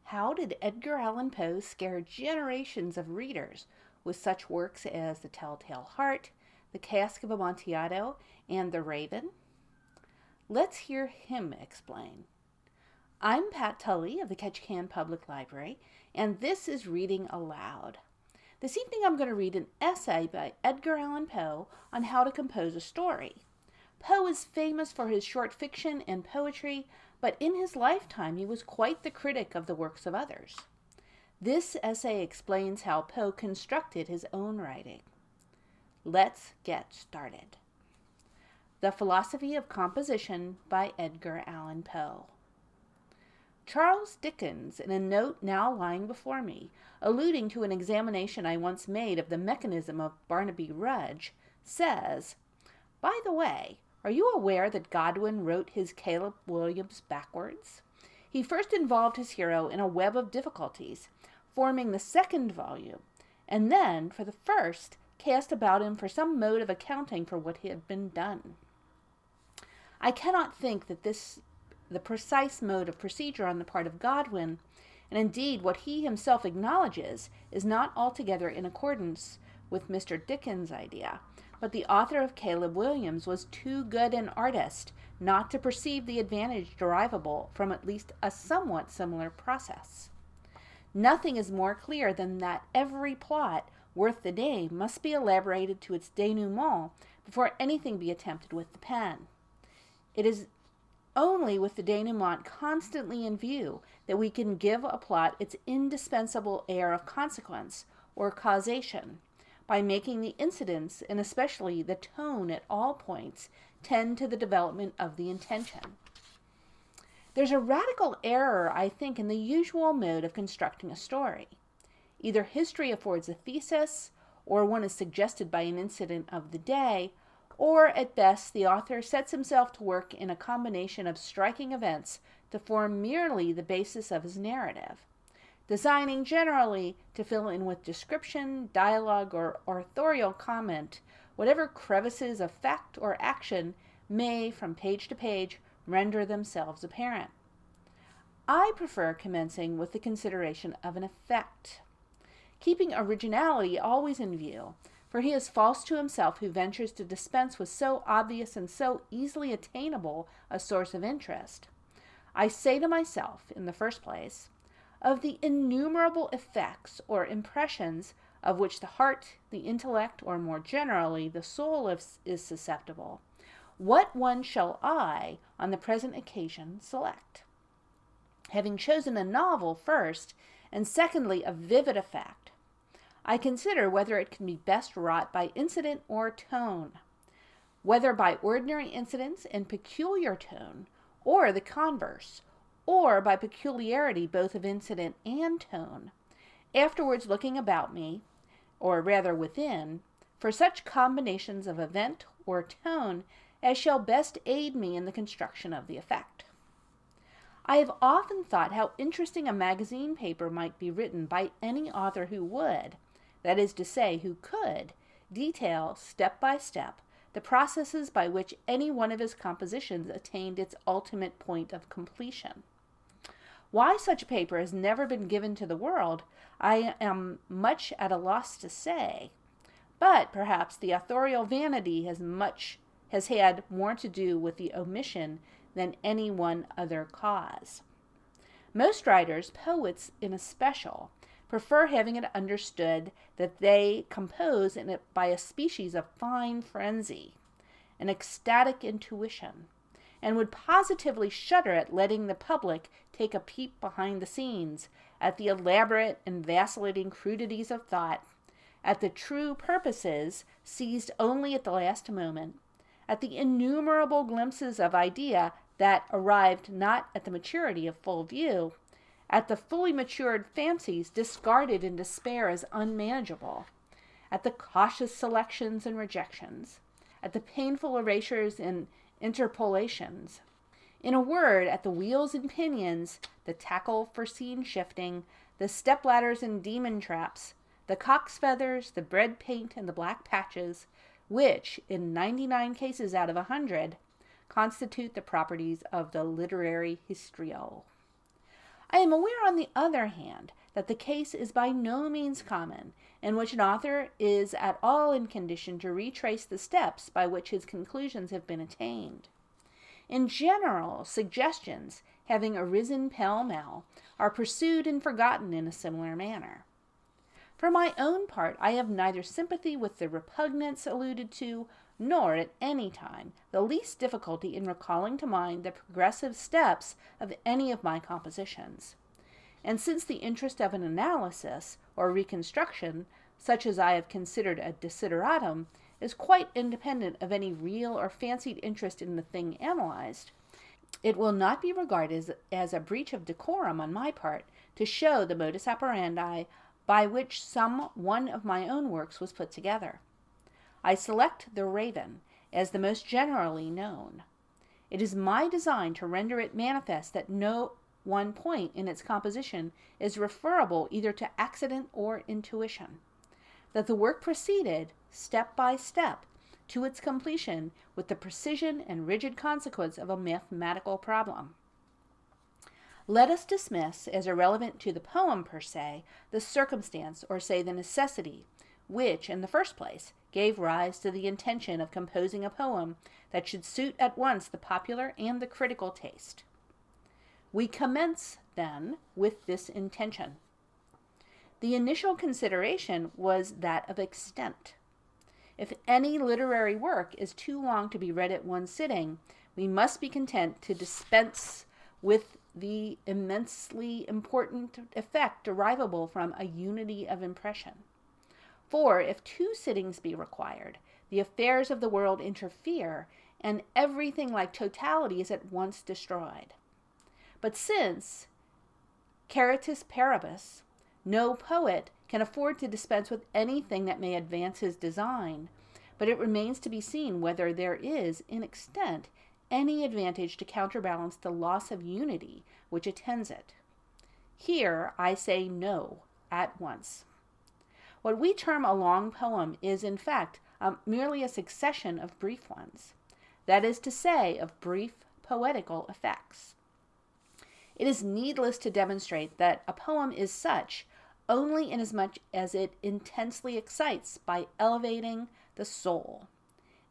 How did Edgar Allan Poe scare generations of readers with such works as The Telltale Heart, The Cask of Amontillado, and The Raven? Let's hear him explain. I'm Pat Tully of the Ketchikan Public Library, and this is Reading Aloud. This evening I'm going to read an essay by Edgar Allan Poe on how to compose a story. Poe is famous for his short fiction and poetry, but in his lifetime he was quite the critic of the works of others. This essay explains how Poe constructed his own writing. Let's get started. The Philosophy of Composition by Edgar Allan Poe. Charles Dickens, in a note now lying before me, alluding to an examination I once made of the mechanism of Barnaby Rudge, says, "By the way, are you aware that Godwin wrote his Caleb Williams backwards? He first involved his hero in a web of difficulties, forming the second volume, and then, for the first, cast about him for some mode of accounting for what had been done. I cannot think that the precise mode of procedure on the part of Godwin, and indeed what he himself acknowledges, is not altogether in accordance with Mr. Dickens' idea, but the author of Caleb Williams was too good an artist not to perceive the advantage derivable from at least a somewhat similar process. Nothing is more clear than that every plot worth the name must be elaborated to its denouement before anything be attempted with the pen. It is only with the denouement constantly in view that we can give a plot its indispensable air of consequence or causation, by making the incidents, and especially the tone at all points, tend to the development of the intention. There's a radical error, I think, in the usual mode of constructing a story. Either history affords a thesis, or one is suggested by an incident of the day, or at best the author sets himself to work in a combination of striking events to form merely the basis of his narrative, designing generally to fill in with description, dialogue, or authorial comment whatever crevices of fact or action may, from page to page, render themselves apparent. I prefer commencing with the consideration of an effect, keeping originality always in view, for he is false to himself who ventures to dispense with so obvious and so easily attainable a source of interest. I say to myself, in the first place, of the innumerable effects or impressions of which the heart, the intellect, or more generally the soul is susceptible, what one shall I, on the present occasion, select? Having chosen a novel first, and secondly a vivid effect, I consider whether it can be best wrought by incident or tone, whether by ordinary incidents and peculiar tone, or the converse, or by peculiarity both of incident and tone, afterwards looking about me, or rather within, for such combinations of event or tone as shall best aid me in the construction of the effect. I have often thought how interesting a magazine paper might be written by any author who would, that is to say, who could, detail, step by step, the processes by which any one of his compositions attained its ultimate point of completion. Why such a paper has never been given to the world, I am much at a loss to say, but perhaps the authorial vanity has had more to do with the omission than any one other cause. Most writers, poets in especial, prefer having it understood that they compose in it by a species of fine frenzy, an ecstatic intuition, and would positively shudder at letting the public take a peep behind the scenes, at the elaborate and vacillating crudities of thought, at the true purposes seized only at the last moment, at the innumerable glimpses of idea that arrived not at the maturity of full view, at the fully matured fancies discarded in despair as unmanageable, at the cautious selections and rejections, at the painful erasures and interpolations. In a word, at the wheels and pinions, the tackle for scene shifting, the stepladders and demon traps, the cock's feathers, the bread paint, and the black patches, which, in 99 cases out of 100, constitute the properties of the literary histriol. I am aware, on the other hand, that the case is by no means common, in which an author is at all in condition to retrace the steps by which his conclusions have been attained. In general, suggestions, having arisen pell-mell, are pursued and forgotten in a similar manner. For my own part, I have neither sympathy with the repugnance alluded to, nor at any time the least difficulty in recalling to mind the progressive steps of any of my compositions. And since the interest of an analysis or reconstruction, such as I have considered a desideratum, is quite independent of any real or fancied interest in the thing analyzed, it will not be regarded as a breach of decorum on my part to show the modus operandi by which some one of my own works was put together. I select The Raven as the most generally known. It is my design to render it manifest that no one point in its composition is referable either to accident or intuition, that the work proceeded, step by step, to its completion with the precision and rigid consequence of a mathematical problem. Let us dismiss, as irrelevant to the poem per se, the circumstance, or say the necessity, which, in the first place, gave rise to the intention of composing a poem that should suit at once the popular and the critical taste. We commence, then, with this intention. The initial consideration was that of extent. If any literary work is too long to be read at one sitting, we must be content to dispense with the immensely important effect derivable from a unity of impression. For if 2 sittings be required, the affairs of the world interfere, and everything like totality is at once destroyed. But since, caritas paribus, no poet can afford to dispense with anything that may advance his design, but it remains to be seen whether there is, in extent, any advantage to counterbalance the loss of unity which attends it. Here I say no at once. What we term a long poem is, in fact, merely a succession of brief ones, that is to say, of brief poetical effects. It is needless to demonstrate that a poem is such only inasmuch as it intensely excites by elevating the soul,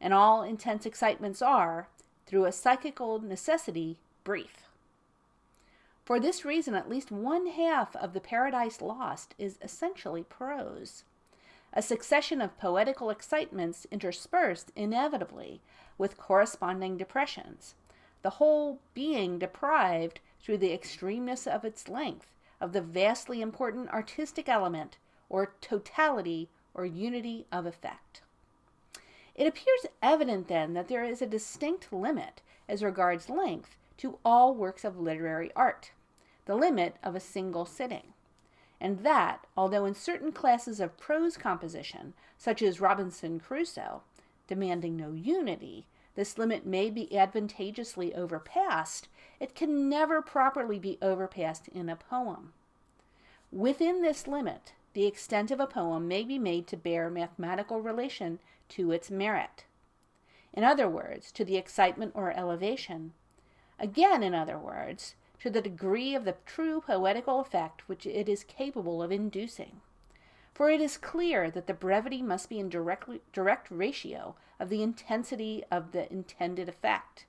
and all intense excitements are, through a psychical necessity, brief. For this reason, at least 1/2 of the Paradise Lost is essentially prose, a succession of poetical excitements interspersed inevitably with corresponding depressions, the whole being deprived through the extremeness of its length of the vastly important artistic element, or totality, or unity of effect. It appears evident, then, that there is a distinct limit, as regards length, to all works of literary art, the limit of a single sitting, and that, although in certain classes of prose composition, such as Robinson Crusoe, demanding no unity, this limit may be advantageously overpassed, it can never properly be overpassed in a poem. Within this limit, the extent of a poem may be made to bear mathematical relation to its merit. In other words, to the excitement or elevation. Again, in other words, to the degree of the true poetical effect which it is capable of inducing. For it is clear that the brevity must be in direct ratio of the intensity of the intended effect.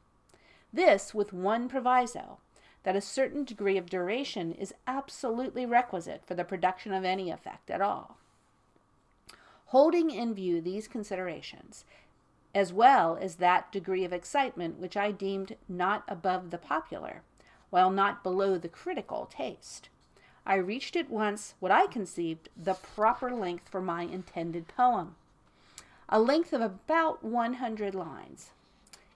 This with one proviso, that a certain degree of duration is absolutely requisite for the production of any effect at all. Holding in view these considerations, as well as that degree of excitement which I deemed not above the popular, while not below the critical taste, I reached at once what I conceived the proper length for my intended poem, a length of about 100 lines.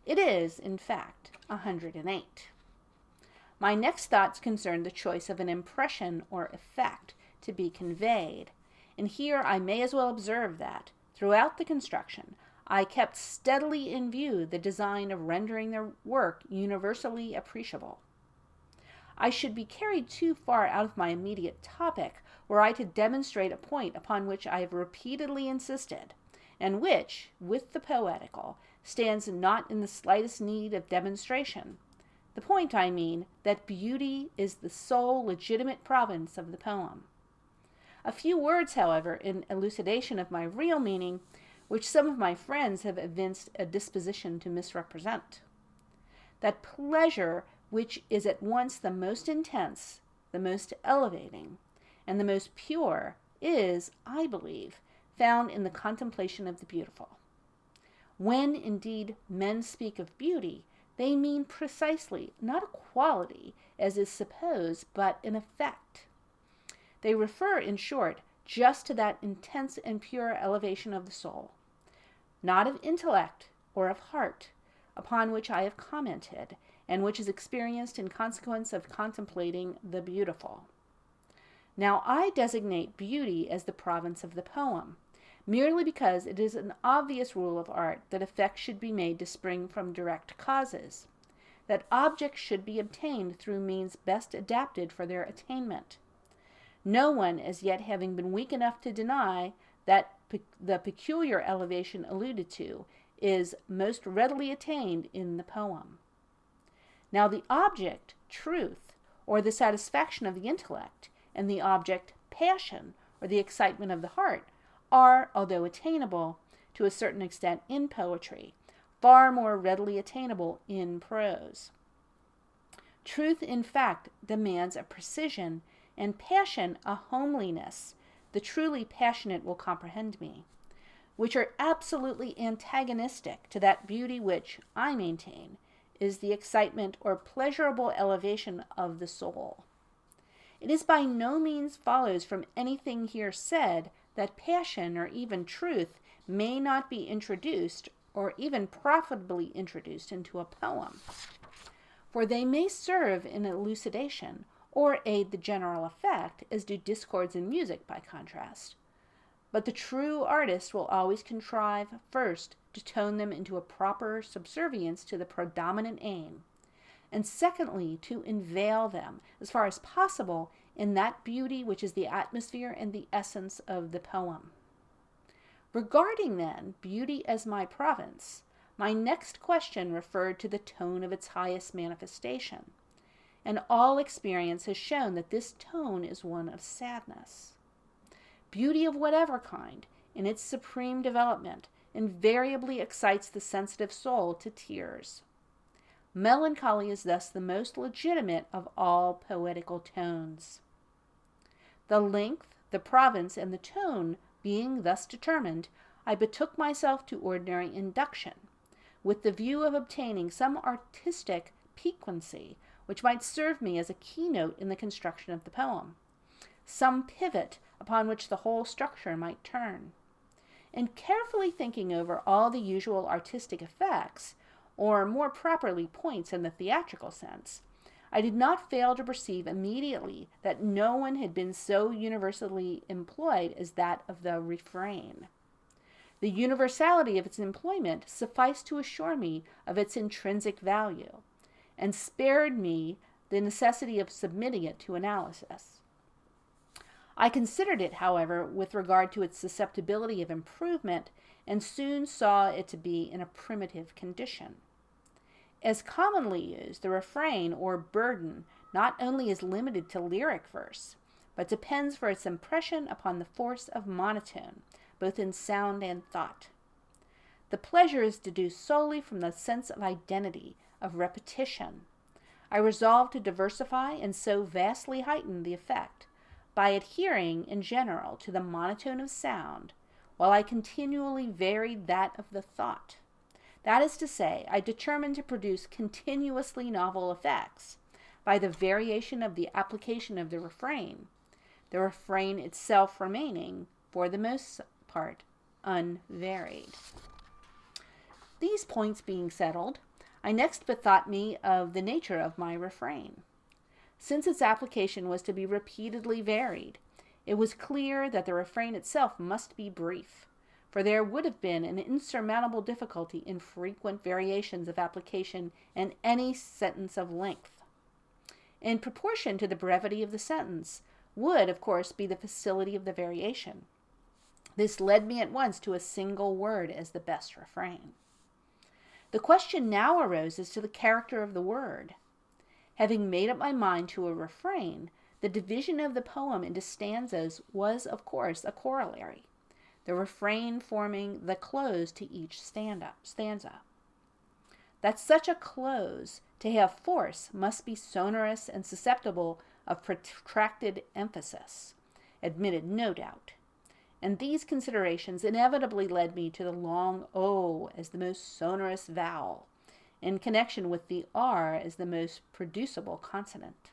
It is, in fact, 108. My next thoughts concern the choice of an impression or effect to be conveyed, and here I may as well observe that, throughout the construction, I kept steadily in view the design of rendering the work universally appreciable. I should be carried too far out of my immediate topic were I to demonstrate a point upon which I have repeatedly insisted, and which, with the poetical, stands not in the slightest need of demonstration, The point, I mean, that beauty is the sole legitimate province of the poem. A few words, however, in elucidation of my real meaning, which some of my friends have evinced a disposition to misrepresent. That pleasure which is at once the most intense, the most elevating, and the most pure is, I believe, found in the contemplation of the beautiful. When, indeed, men speak of beauty, they mean precisely not a quality, as is supposed, but an effect. They refer, in short, just to that intense and pure elevation of the soul, not of intellect or of heart, upon which I have commented, and which is experienced in consequence of contemplating the beautiful. Now, I designate beauty as the province of the poem, merely because it is an obvious rule of art that effects should be made to spring from direct causes, that objects should be obtained through means best adapted for their attainment. No one as yet having been weak enough to deny that the peculiar elevation alluded to is most readily attained in the poem. Now the object, truth, or the satisfaction of the intellect, and the object, passion, or the excitement of the heart, are, although attainable to a certain extent in poetry, far more readily attainable in prose. Truth, in fact, demands a precision, and passion a homeliness, the truly passionate will comprehend me, which are absolutely antagonistic to that beauty which, I maintain, is the excitement or pleasurable elevation of the soul. It is by no means follows from anything here said that passion or even truth may not be introduced or even profitably introduced into a poem, for they may serve in elucidation or aid the general effect, as do discords in music by contrast. But the true artist will always contrive first to tone them into a proper subservience to the predominant aim, and secondly to unveil them, as far as possible, in that beauty which is the atmosphere and the essence of the poem. Regarding, then, beauty as my province, my next question referred to the tone of its highest manifestation, and all experience has shown that this tone is one of sadness. Beauty of whatever kind, in its supreme development, invariably excites the sensitive soul to tears. Melancholy is thus the most legitimate of all poetical tones. The length, the province, and the tone being thus determined, I betook myself to ordinary induction, with the view of obtaining some artistic piquancy which might serve me as a keynote in the construction of the poem, some pivot upon which the whole structure might turn. In carefully thinking over all the usual artistic effects, or more properly points in the theatrical sense, I did not fail to perceive immediately that no one had been so universally employed as that of the refrain. The universality of its employment sufficed to assure me of its intrinsic value, and spared me the necessity of submitting it to analysis. I considered it, however, with regard to its susceptibility of improvement, and soon saw it to be in a primitive condition. As commonly used, the refrain or burden not only is limited to lyric verse, but depends for its impression upon the force of monotone, both in sound and thought. The pleasure is deduced solely from the sense of identity, of repetition. I resolved to diversify and so vastly heighten the effect by adhering in general to the monotone of sound, while I continually varied that of the thought. That is to say, I determined to produce continuously novel effects by the variation of the application of the refrain itself remaining, for the most part, unvaried. These points being settled, I next bethought me of the nature of my refrain. Since its application was to be repeatedly varied, it was clear that the refrain itself must be brief, for there would have been an insurmountable difficulty in frequent variations of application in any sentence of length. In proportion to the brevity of the sentence would, of course, be the facility of the variation. This led me at once to a single word as the best refrain. The question now arose as to the character of the word. Having made up my mind to a refrain, the division of the poem into stanzas was, of course, a corollary, the refrain forming the close to each stanza. That such a close, to have force, must be sonorous and susceptible of protracted emphasis, admitted no doubt. And these considerations inevitably led me to the long O as the most sonorous vowel, in connection with the R as the most producible consonant.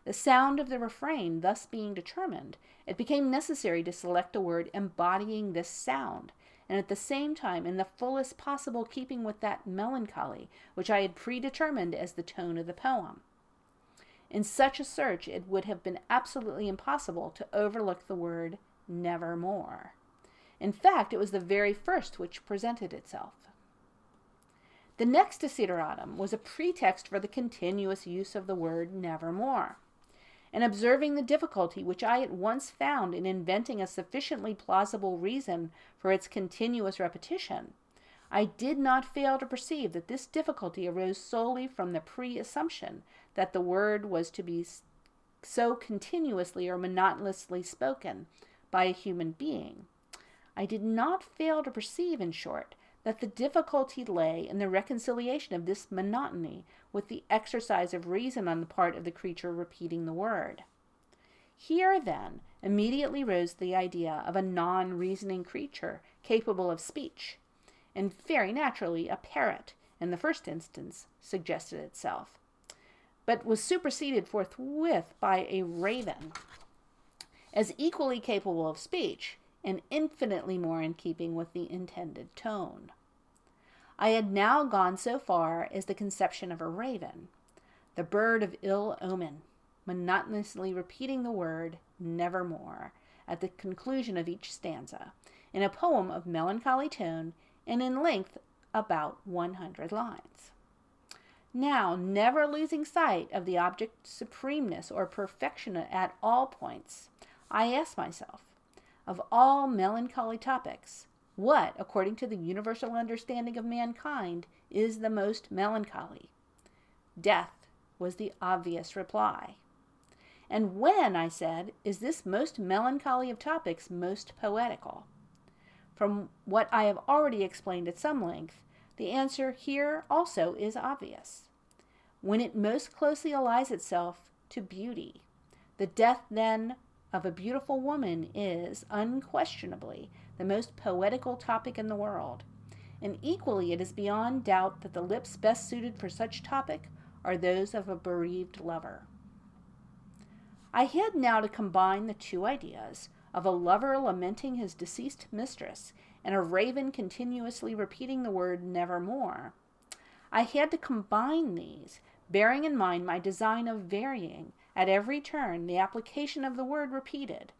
The sound of the refrain thus being determined, it became necessary to select a word embodying this sound, and at the same time in the fullest possible keeping with that melancholy which I had predetermined as the tone of the poem. In such a search it would have been absolutely impossible to overlook the word nevermore. In fact, it was the very first which presented itself. The next desideratum was a pretext for the continuous use of the word nevermore. And observing the difficulty which I at once found in inventing a sufficiently plausible reason for its continuous repetition, I did not fail to perceive that this difficulty arose solely from the pre-assumption that the word was to be so continuously or monotonously spoken by a human being. I did not fail to perceive, in short, that the difficulty lay in the reconciliation of this monotony with the exercise of reason on the part of the creature repeating the word. Here, then, immediately rose the idea of a non-reasoning creature capable of speech, and very naturally a parrot, in the first instance, suggested itself, but was superseded forthwith by a raven, as equally capable of speech, and infinitely more in keeping with the intended tone. I had now gone so far as the conception of a raven, the bird of ill omen, monotonously repeating the word nevermore at the conclusion of each stanza, in a poem of melancholy tone and in length about 100 lines. Now, never losing sight of the object's supremeness or perfection at all points, I asked myself, of all melancholy topics, what, according to the universal understanding of mankind, is the most melancholy? Death was the obvious reply. And when, I said, is this most melancholy of topics most poetical? From what I have already explained at some length, the answer here also is obvious. When it most closely allies itself to beauty, the death, then, of a beautiful woman is, unquestionably, the most poetical topic in the world, and equally it is beyond doubt that the lips best suited for such topic are those of a bereaved lover. I had now to combine the two ideas of a lover lamenting his deceased mistress and a raven continuously repeating the word nevermore. I had to combine these, bearing in mind my design of varying at every turn the application of the word repeated,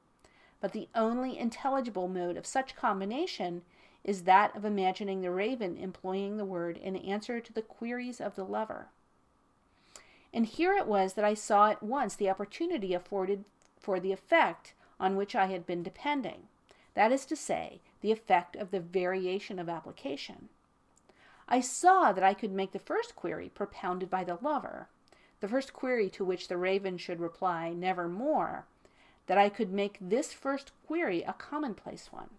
but the only intelligible mode of such combination is that of imagining the raven employing the word in answer to the queries of the lover. And here it was that I saw at once the opportunity afforded for the effect on which I had been depending, that is to say, the effect of the variation of application. I saw that I could make the first query propounded by the lover, the first query to which the raven should reply nevermore, that I could make this first query a commonplace one,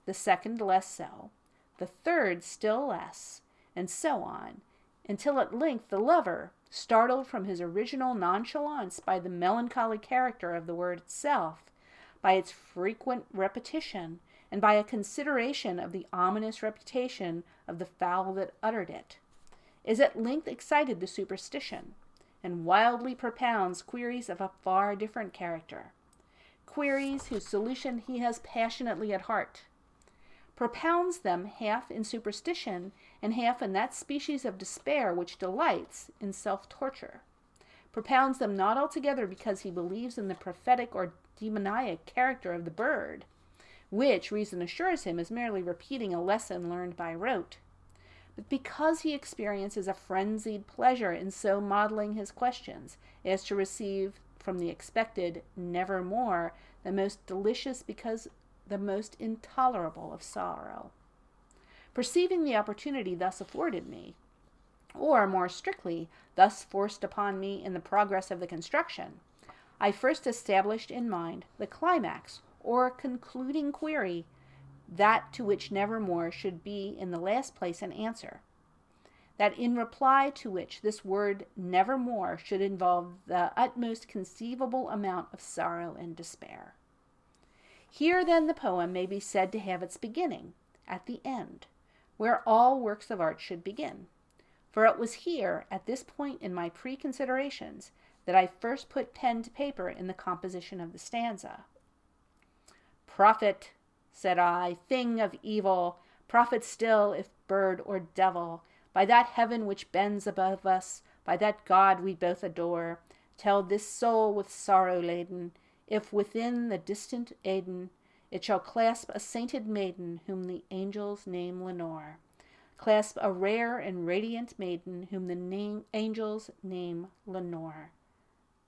the second less so, the third still less, and so on, until at length the lover, startled from his original nonchalance by the melancholy character of the word itself, by its frequent repetition, and by a consideration of the ominous reputation of the fowl that uttered it, is at length excited to superstition, and wildly propounds queries of a far different character, queries whose solution he has passionately at heart, propounds them half in superstition and half in that species of despair which delights in self-torture, propounds them not altogether because he believes in the prophetic or demoniac character of the bird, which, reason assures him, is merely repeating a lesson learned by rote, but because he experiences a frenzied pleasure in so modeling his questions as to receive from the expected nevermore the most delicious because the most intolerable of sorrow. Perceiving the opportunity thus afforded me, or more strictly, thus forced upon me in the progress of the construction, I first established in mind the climax or concluding query, that to which nevermore should be in the last place an answer, that in reply to which this word nevermore should involve the utmost conceivable amount of sorrow and despair. Here then the poem may be said to have its beginning, at the end, where all works of art should begin. For it was here, at this point in my preconsiderations, that I first put pen to paper in the composition of the stanza. Prophet, said I, thing of evil, prophet still, if bird or devil, by that heaven which bends above us, by that God we both adore, tell this soul with sorrow laden, if within the distant Eden it shall clasp a sainted maiden whom the angels name Lenore, clasp a rare and radiant maiden whom the angels name Lenore.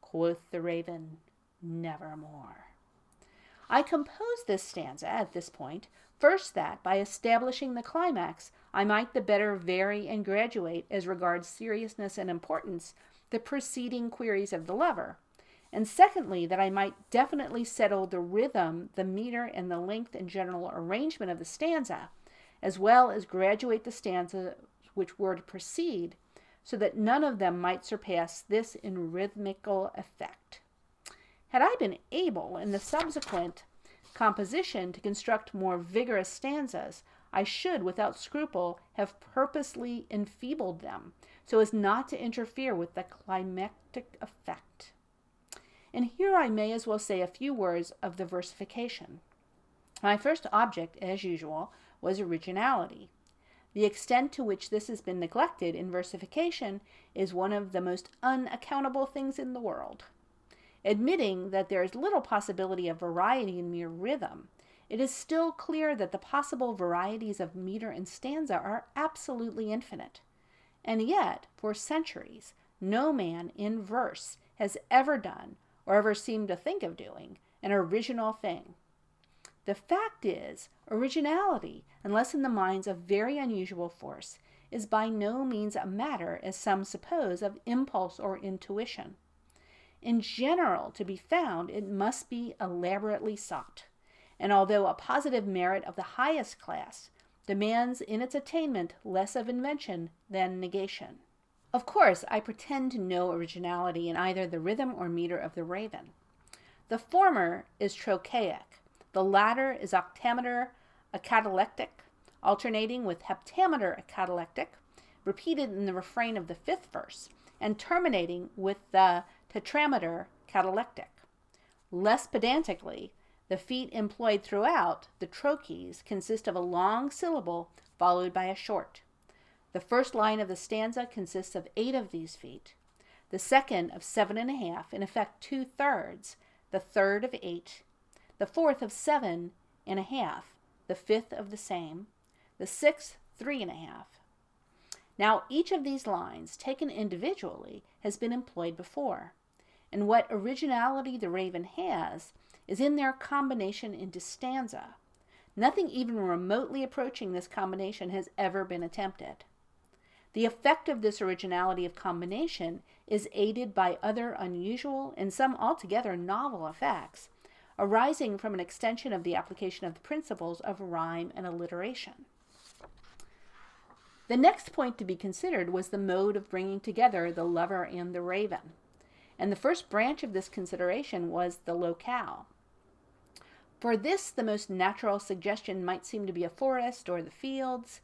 Quoth the raven, nevermore. I composed this stanza at this point, first that, by establishing the climax, I might the better vary and graduate, as regards seriousness and importance, the preceding queries of the lover, and secondly, that I might definitely settle the rhythm, the meter, and the length and general arrangement of the stanza, as well as graduate the stanzas which were to precede, so that none of them might surpass this in rhythmical effect. Had I been able, in the subsequent composition, to construct more vigorous stanzas, I should, without scruple, have purposely enfeebled them, so as not to interfere with the climactic effect. And here I may as well say a few words of the versification. My first object, as usual, was originality. The extent to which this has been neglected in versification is one of the most unaccountable things in the world. Admitting that there is little possibility of variety in mere rhythm, it is still clear that the possible varieties of meter and stanza are absolutely infinite. And yet, for centuries, no man in verse has ever done, or ever seemed to think of doing, an original thing. The fact is, originality, unless in the minds of very unusual force, is by no means a matter, as some suppose, of impulse or intuition. In general, to be found, it must be elaborately sought, and although a positive merit of the highest class, demands in its attainment less of invention than negation. Of course, I pretend to no originality in either the rhythm or meter of the Raven. The former is trochaic, the latter is octameter acatalectic, alternating with heptameter acatalectic, repeated in the refrain of the fifth verse, and terminating with the tetrameter catalectic. Less pedantically, the feet employed throughout, the trochees, consist of a long syllable followed by a short. The first line of the stanza consists of 8 of these feet, the second of 7.5, in effect 2/3, the third of 8, the fourth of 7.5, the fifth of the same, the sixth 3.5. Now each of these lines, taken individually, has been employed before, and what originality the Raven has is in their combination into stanza. Nothing even remotely approaching this combination has ever been attempted. The effect of this originality of combination is aided by other unusual and some altogether novel effects, arising from an extension of the application of the principles of rhyme and alliteration. The next point to be considered was the mode of bringing together the lover and the raven, and the first branch of this consideration was the locale. For this, the most natural suggestion might seem to be a forest or the fields,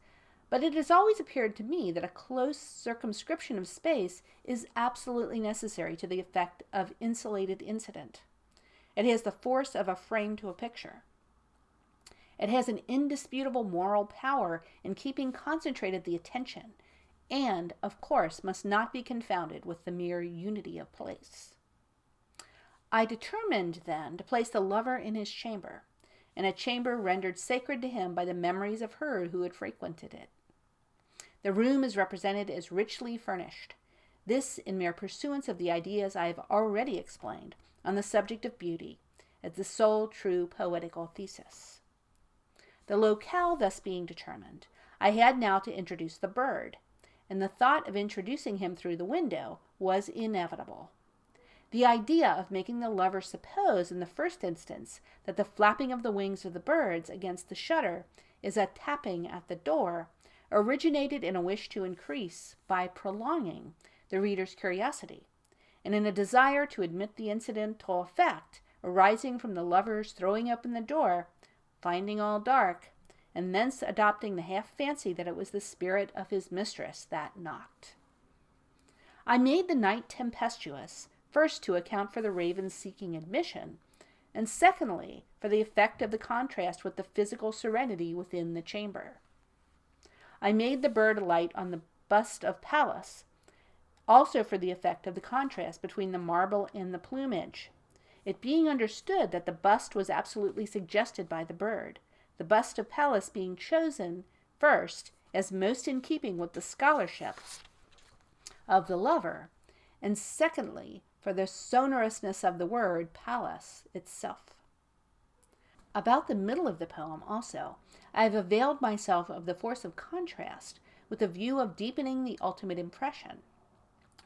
but it has always appeared to me that a close circumscription of space is absolutely necessary to the effect of insulated incident. It has the force of a frame to a picture. It has an indisputable moral power in keeping concentrated the attention, and, of course, must not be confounded with the mere unity of place. I determined, then, to place the lover in his chamber, in a chamber rendered sacred to him by the memories of her who had frequented it. The room is represented as richly furnished, this in mere pursuance of the ideas I have already explained on the subject of beauty, as the sole true poetical thesis. The locale thus being determined, I had now to introduce the bird, and the thought of introducing him through the window was inevitable. The idea of making the lover suppose in the first instance that the flapping of the wings of the birds against the shutter is a tapping at the door originated in a wish to increase, by prolonging, the reader's curiosity, and in a desire to admit the incidental effect arising from the lover's throwing open the door, finding all dark, and thence adopting the half fancy that it was the spirit of his mistress that knocked. I made the night tempestuous, first to account for the raven's seeking admission, and secondly for the effect of the contrast with the physical serenity within the chamber. I made the bird alight on the bust of Pallas, also for the effect of the contrast between the marble and the plumage, it being understood that the bust was absolutely suggested by the bird, the bust of Pallas being chosen, first, as most in keeping with the scholarship of the lover, and secondly, for the sonorousness of the word Pallas itself. About the middle of the poem, also, I have availed myself of the force of contrast with a view of deepening the ultimate impression.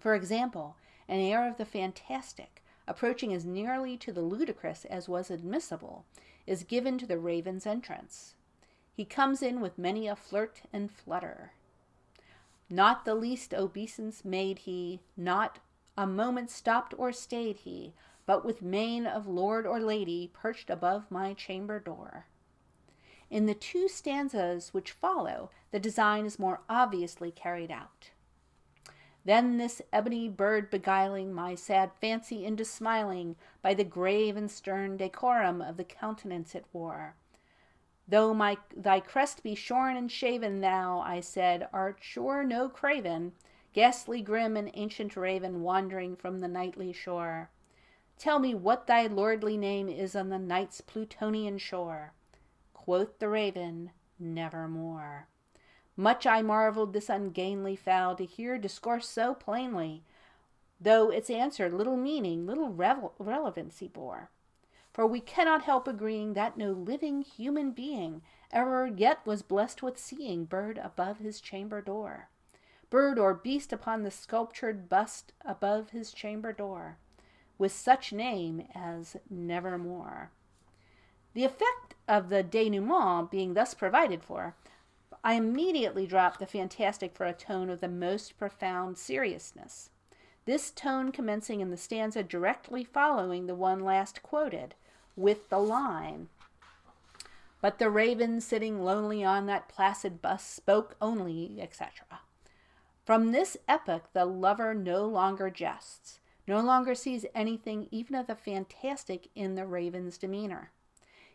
For example, an air of the fantastic, approaching as nearly to the ludicrous as was admissible, is given to the raven's entrance. He comes in with many a flirt and flutter. Not the least obeisance made he, not a moment stopped or stayed he, but with mien of lord or lady perched above my chamber door. In the two stanzas which follow, the design is more obviously carried out. Then this ebony bird beguiling my sad fancy into smiling by the grave and stern decorum of the countenance it wore. Though thy crest be shorn and shaven, thou, I said, art sure no craven, ghastly grim and ancient raven wandering from the nightly shore. Tell me what thy lordly name is on the night's Plutonian shore. Quoth the raven, nevermore. Much I marveled this ungainly fowl to hear discourse so plainly, though its answer little meaning, little relevancy bore. For we cannot help agreeing that no living human being ever yet was blessed with seeing bird above his chamber door, bird or beast upon the sculptured bust above his chamber door, with such name as nevermore. The effect of the denouement being thus provided for, I immediately dropped the fantastic for a tone of the most profound seriousness, this tone commencing in the stanza directly following the one last quoted, with the line, "But the raven sitting lonely on that placid bust spoke only," etc. From this epoch the lover no longer jests, no longer sees anything even of the fantastic in the raven's demeanor.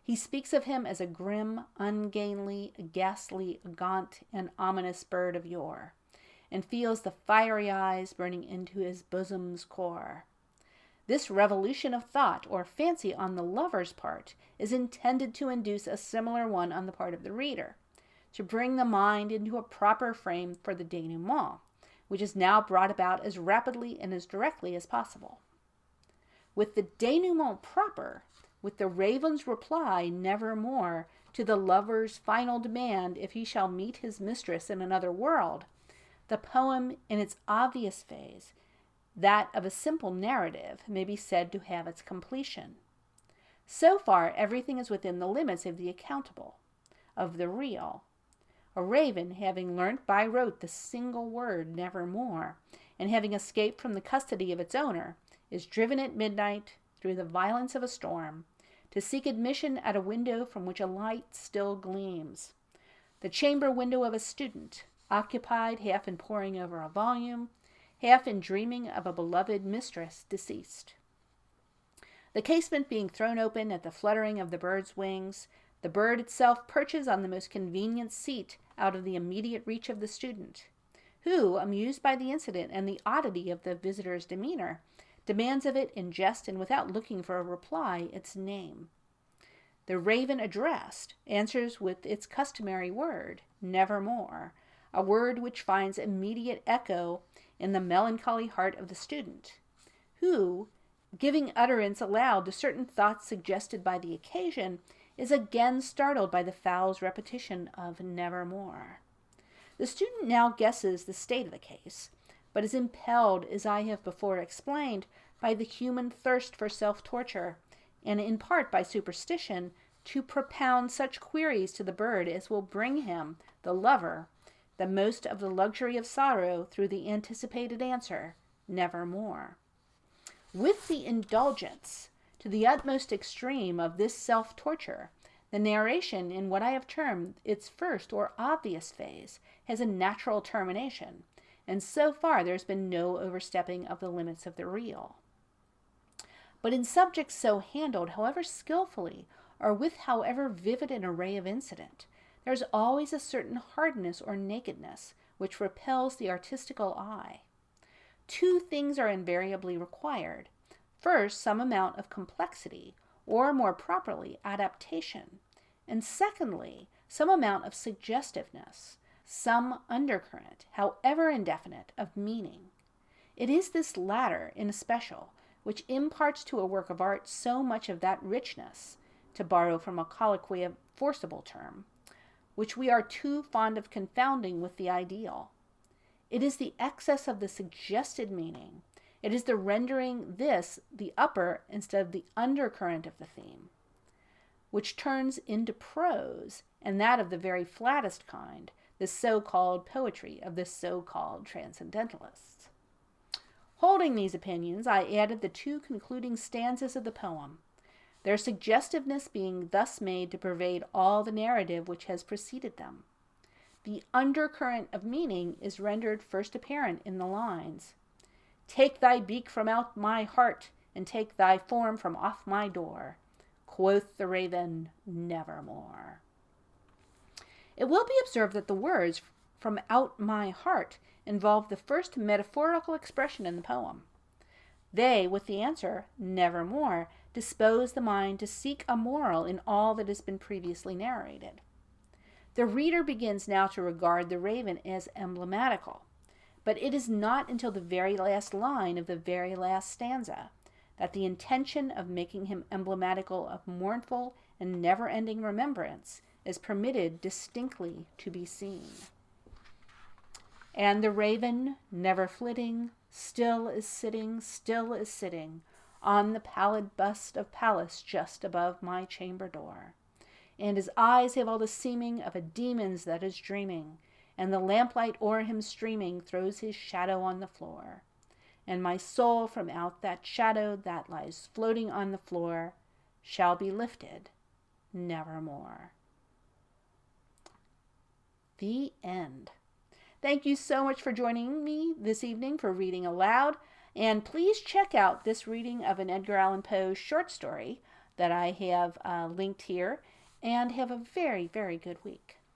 He speaks of him as a grim, ungainly, ghastly, gaunt, and ominous bird of yore, and feels the fiery eyes burning into his bosom's core. This revolution of thought or fancy on the lover's part is intended to induce a similar one on the part of the reader, to bring the mind into a proper frame for the denouement, which is now brought about as rapidly and as directly as possible. With the denouement proper, with the raven's reply, nevermore, to the lover's final demand if he shall meet his mistress in another world, the poem in its obvious phase, that of a simple narrative, may be said to have its completion. So far, everything is within the limits of the accountable, of the real. A raven, having learnt by rote the single word nevermore, and having escaped from the custody of its owner, is driven at midnight, through the violence of a storm, to seek admission at a window from which a light still gleams, the chamber window of a student, occupied half in poring over a volume, half in dreaming of a beloved mistress deceased. The casement being thrown open at the fluttering of the bird's wings, the bird itself perches on the most convenient seat out of the immediate reach of the student, who, amused by the incident and the oddity of the visitor's demeanor, demands of it in jest and without looking for a reply its name. The raven addressed answers with its customary word, nevermore, a word which finds immediate echo in the melancholy heart of the student, who, giving utterance aloud to certain thoughts suggested by the occasion, is again startled by the fowl's repetition of nevermore. The student now guesses the state of the case, but is impelled, as I have before explained, by the human thirst for self-torture, and in part by superstition, to propound such queries to the bird as will bring him, the lover, the most of the luxury of sorrow through the anticipated answer, nevermore. With the indulgence to the utmost extreme of this self-torture, the narration in what I have termed its first or obvious phase has a natural termination, and so far there has been no overstepping of the limits of the real. But in subjects so handled, however skillfully, or with however vivid an array of incident, there is always a certain hardness or nakedness which repels the artistical eye. Two things are invariably required. First, some amount of complexity, or more properly, adaptation, and secondly, some amount of suggestiveness, some undercurrent, however indefinite, of meaning. It is this latter, in especial, which imparts to a work of art so much of that richness, to borrow from a colloquially forcible term, which we are too fond of confounding with the ideal. It is the excess of the suggested meaning. It is the rendering this the upper instead of the undercurrent of the theme, which turns into prose, and that of the very flattest kind, the so-called poetry of the so-called transcendentalists. Holding these opinions, I added the two concluding stanzas of the poem, their suggestiveness being thus made to pervade all the narrative which has preceded them. The undercurrent of meaning is rendered first apparent in the lines, "Take thy beak from out my heart, and take thy form from off my door. Quoth the raven, nevermore." It will be observed that the words "from out my heart" involve the first metaphorical expression in the poem. They, with the answer, nevermore, dispose the mind to seek a moral in all that has been previously narrated. The reader begins now to regard the raven as emblematical, but it is not until the very last line of the very last stanza that the intention of making him emblematical of mournful and never-ending remembrance is permitted distinctly to be seen. And the raven, never flitting, still is sitting, on the pallid bust of Pallas just above my chamber door. And his eyes have all the seeming of a demon's that is dreaming, and the lamplight o'er him streaming throws his shadow on the floor. And my soul from out that shadow that lies floating on the floor shall be lifted nevermore. The end. Thank you so much for joining me this evening for Reading Aloud, and please check out this reading of an Edgar Allan Poe short story that I have linked here, and have a very, very good week.